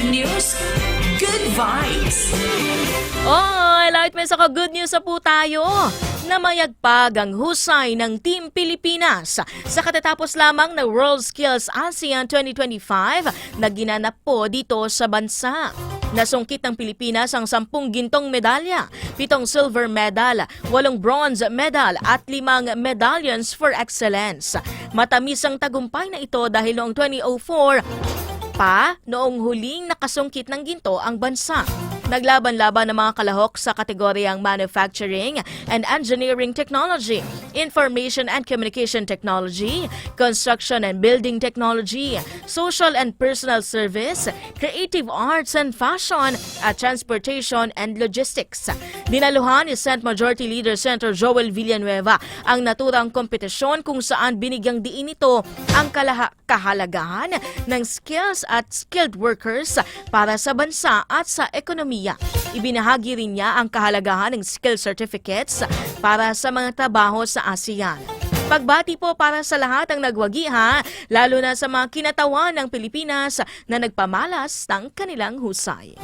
News, good vibes. Oy, Lightmates ako, good news sa po tayo. Namayagpag ang husay ng Team Pilipinas sa katatapos lamang na World Skills ASEAN 2025 na ginanap po dito sa bansa. Nasungkit ng Pilipinas ang 10 gintong medalya, 7 silver medal, 8 bronze medal at 5 medallions for excellence. Matamis ang tagumpay na ito dahil noong 2004 pa noong huling nakasungkit ng ginto ang bansa. Naglaban-laban ng mga kalahok sa kategoryang Manufacturing and Engineering Technology, Information and Communication Technology, Construction and Building Technology, Social and Personal Service, Creative Arts and Fashion, at Transportation and Logistics. Dinaluhan ni Senate Majority Leader Senator Joel Villanueva ang naturang kompetisyon kung saan binigyang diin ito ang kahalagahan ng skills at skilled workers para sa bansa at sa ekonomiya. Ibinahagi rin niya ang kahalagahan ng skill certificates para sa mga trabaho sa ASEAN. Pagbati po para sa lahat ang nagwagi lalo na sa mga kinatawan ng Pilipinas na nagpamalas ng kanilang husay.